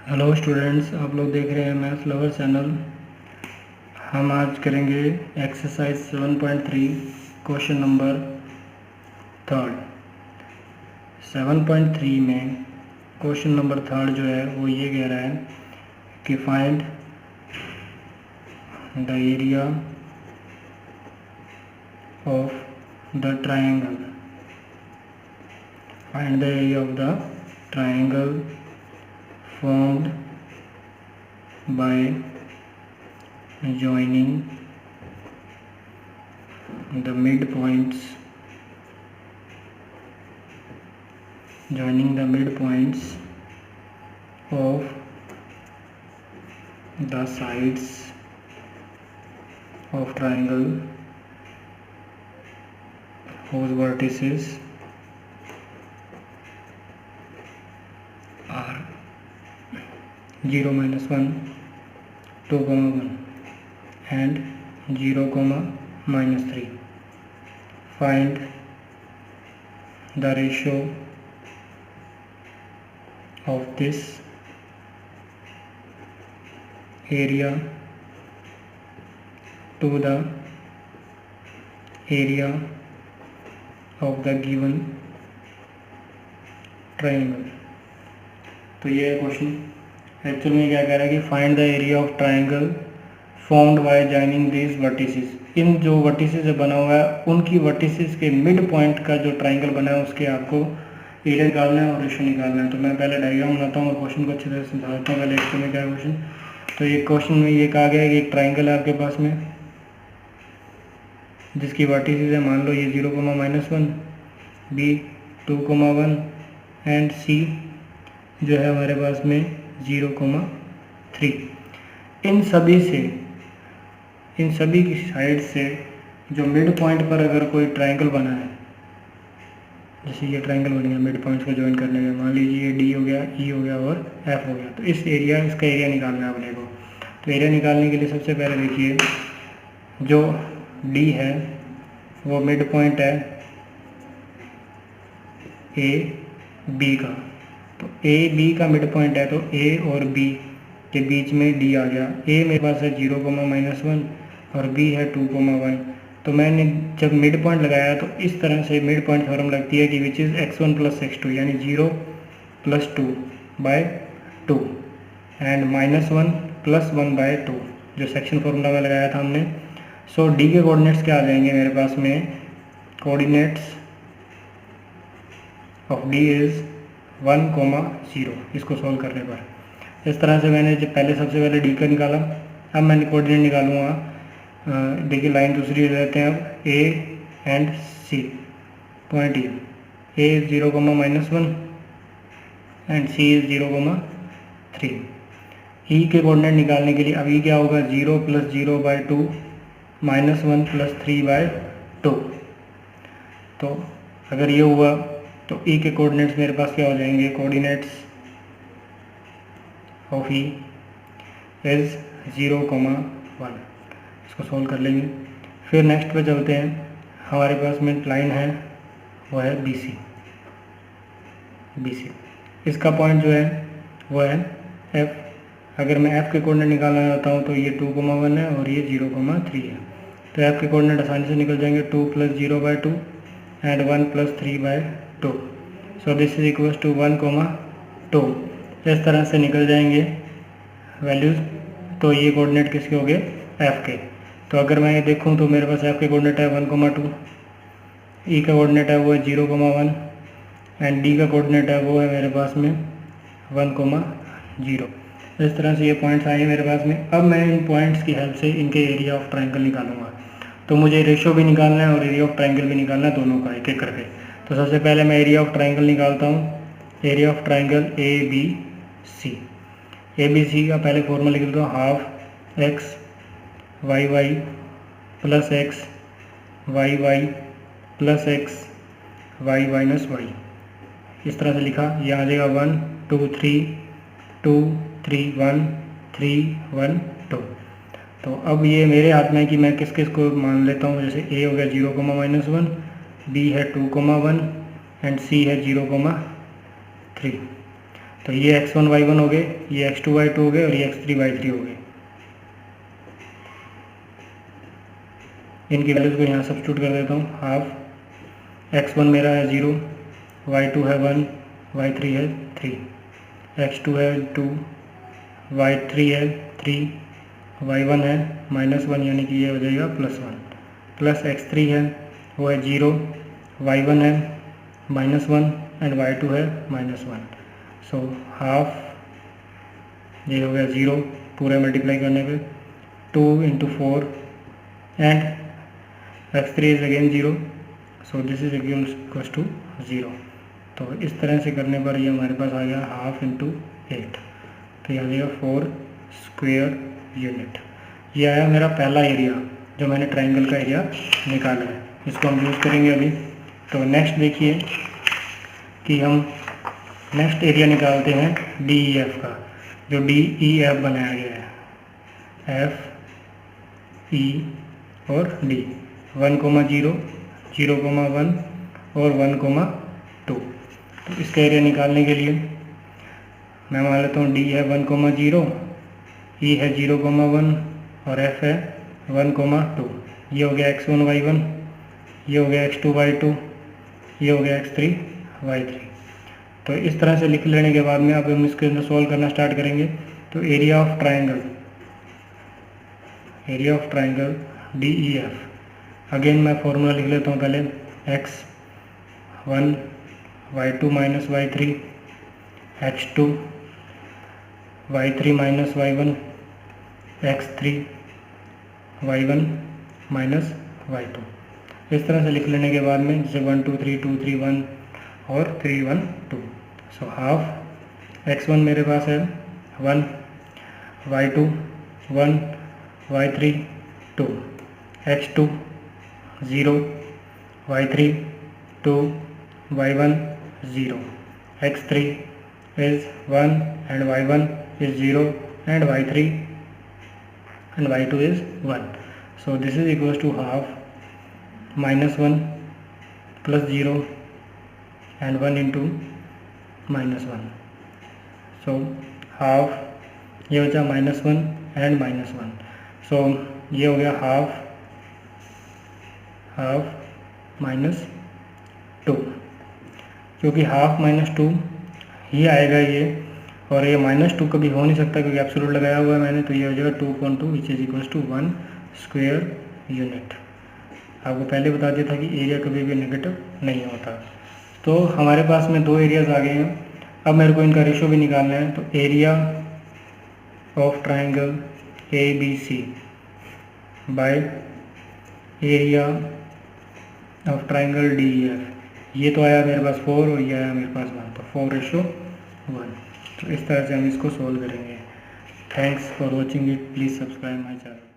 Hello students, आप लोग देख रहे हैं मैथ्स लवर चैनल। हम आज करेंगे एक्सरसाइज 7.3 क्वेश्चन नंबर 3। 7.3 में क्वेश्चन नंबर 3 जो है वो ये कह रहा है कि find the area of the triangle. Find the area of the triangle formed by joining the midpoints of the sides of triangle whose vertices are 0, -1, 2, 1 and 0, -3. Find the ratio of this area to the area of the given triangle। तो ये question actual में क्या कह रहा है कि find the area of triangle formed by joining this vertices. इन जो वर्टिसेस से बना हुआ है उनकी वर्टिसेस के मिड पॉइंट का जो ट्राइंगल बना है उसके आपको एरिया निकालना है और रेशियो निकालना है। तो मैं पहले डायग्राम बनाता हूँ और क्वेश्चन को अच्छी तरह से समझाता हूँ। पहले एक्चुअल में क्या है क्वेश्चन। तो ये क्वेश्चन में ये कहा गया है कि एक ट्राइंगल है आपके पास में जिसकी वर्टिसेस है, मान लो ये 0, -1, B 2, 1 एंड C जो है हमारे पास में 0, 3। इन सभी की साइड से जो मिड पॉइंट पर अगर कोई ट्रायंगल बना है, जैसे ये ट्रायंगल बन गया मिड पॉइंट्स को ज्वाइन करने में, मान लीजिए ये D हो गया, E हो गया और F हो गया। तो इसका एरिया निकालना है अपने को। तो एरिया निकालने के लिए सबसे पहले देखिए जो D है वो मिड पॉइंट है A B का। तो A B का मिड पॉइंट है तो A और B के बीच में D आ गया। A मेरे पास है 0, -1 और B है 2, 1। तो मैंने जब मिड पॉइंट लगाया तो इस तरह से मिड पॉइंट थ्योरम लगती है कि विच इज़ x1 + x2 यानी 0 + 2/2 एंड -1 + 1/2 जो सेक्शन फॉर्मूला में लगाया था हमने। सो D के कोऑर्डिनेट्स क्या आ जाएंगे मेरे पास में, कोऑर्डिनेट्स ऑफ D इज़ 1, 0। इसको सॉल्व करने पर इस तरह से मैंने जब सबसे पहले D का निकाला। अब मैं कोऑर्डिनेट निकालूंगा। देखिए लाइन दूसरी ले लेते हैं अब A एंड C पॉइंट ये A is 0, -1 and C is 0, 3। E के कोऑर्डिनेट निकालने के लिए अब E क्या होगा, 0 + 0/2 -1 + 3/2। तो अगर ये हुआ तो E के कोऑर्डिनेट्स मेरे पास क्या हो जाएंगे, कोऑर्डिनेट्स ऑफ E इज़ 0, 1। इसको सॉल्व कर लेंगे। फिर नेक्स्ट पे चलते हैं। हमारे पास में लाइन है वो है BC। इसका पॉइंट जो है वो है F। अगर मैं F के कोऑर्डिनेट निकालना चाहता हूँ तो ये 2, 1 है और ये 0, 3 है। तो F के कोऑर्डिनेट आसानी से निकल जाएंगे, 2 + 0/2 and 1 + 3/2। So this is equals to 1, 2। इस तरह से निकल जाएंगे वैल्यूज़। तो ये कोऑर्डिनेट किसके हो गए, F के। तो अगर मैं ये देखूँ तो मेरे पास F के कोऑर्डिनेट है 1, 2, E का कोऑर्डिनेट है वो है 0, 1 एंड D का कोऑर्डिनेट है वो है मेरे पास में 1, 0। इस तरह से ये पॉइंट्स आए मेरे पास में। अब मैं इन पॉइंट्स की हेल्प से इनके एरिया ऑफ ट्रायंगल निकालूंगा। तो मुझे रेशियो भी निकालना है और एरिया ऑफ ट्रायंगल भी निकालना है, दोनों का एक एक करके। तो सबसे पहले मैं एरिया ऑफ ट्रायंगल निकालता हूँ। एरिया ऑफ ट्रायंगल ABC का पहले फॉर्मूला लिख देता हूँ, half x y plus x y plus x y minus y। इस तरह से लिखा। यहाँ आ जाएगा 1 2 3 2 3 1 3 1 2। तो अब ये मेरे हाथ में है कि मैं किस किस को मान लेता हूँ। जैसे A हो गया 0, -1, B है 2, 1 एंड C है 0, 3। तो ये x1 y1 हो गए, ये x2 y2 हो गए और ये x3 y3 हो गए। इनकी वैल्यूज़ को यहाँ सब्स्टिट्यूट कर देता हूँ। हाफ x1 मेरा है 0, y2 है 1, y3 है 3, x2 है 2, y3 है 3, y1 है -1 यानी कि ये हो जाएगा +1, प्लस x3 है वो है 0, y1 है -1 एंड y2 है -1। सो हाफ ये हो गया 0 पूरा मल्टीप्लाई करने पे, 2 × 4 and x3 is again 0, so this is equals to 0। तो इस तरह से करने पर ये हमारे पास आ गया हाफ × 8, तो ये आ जाएगा 4 स्क्वायर यूनिट। ये आया मेरा पहला एरिया जो मैंने ट्रायंगल का एरिया निकाला है, इसको हम यूज़ करेंगे अभी। तो नेक्स्ट देखिए कि हम नेक्स्ट एरिया निकालते हैं DEF का, जो DEF बनाया गया है, F E और D, 1, 0, 0, 1 और 1, 2। तो इसका एरिया निकालने के लिए मैं मान लेता हूँ D है 1, 0, E है 0, 1 और F है 1, 2। ये हो गया x1 y1, ये हो गया x2 y2, ये हो गया x3 y3। तो इस तरह से लिख लेने के बाद में अब हम इसके अंदर सॉल्व करना स्टार्ट करेंगे। तो area of triangle DEF, again मैं फॉर्मूला लिख लेता हूँ पहले, x1 y2 - y3, x2 y3 - y1, x3 y1 - y2। इस तरह से लिख लेने के बाद में जैसे 1 2 3 2 3 1 और 3 1 2। सो हाफ x1 मेरे पास है 1, y2 1, y3 2, x2 0, y3 2, y1 0, x3 is 1 and y1 is 0 and y3 and y2 is 1. So this is equals to half -1 plus 0 and 1 into -1. So half ये बचा -1 and -1. So ये हो गया half -2, क्योंकि half -2 ही आएगा ये, और ये -2 कभी हो नहीं सकता क्योंकि एब्सोल्यूट लगाया हुआ है मैंने। तो ये हो जाएगा 2/2 which is equals to 1 square unit. आपको पहले बता दिया था कि एरिया कभी भी नेगेटिव नहीं होता। तो हमारे पास में दो एरियाज़ आ गए हैं, अब मेरे को इनका रेशो भी निकालना है। तो area of triangle ABC by area of triangle DEF, ये तो आया मेरे पास 4 और ये आया मेरे पास 1, तो 4:1। तो इस तरह से हम इसको सोल्व करेंगे। Thanks for watching it, please subscribe my channel.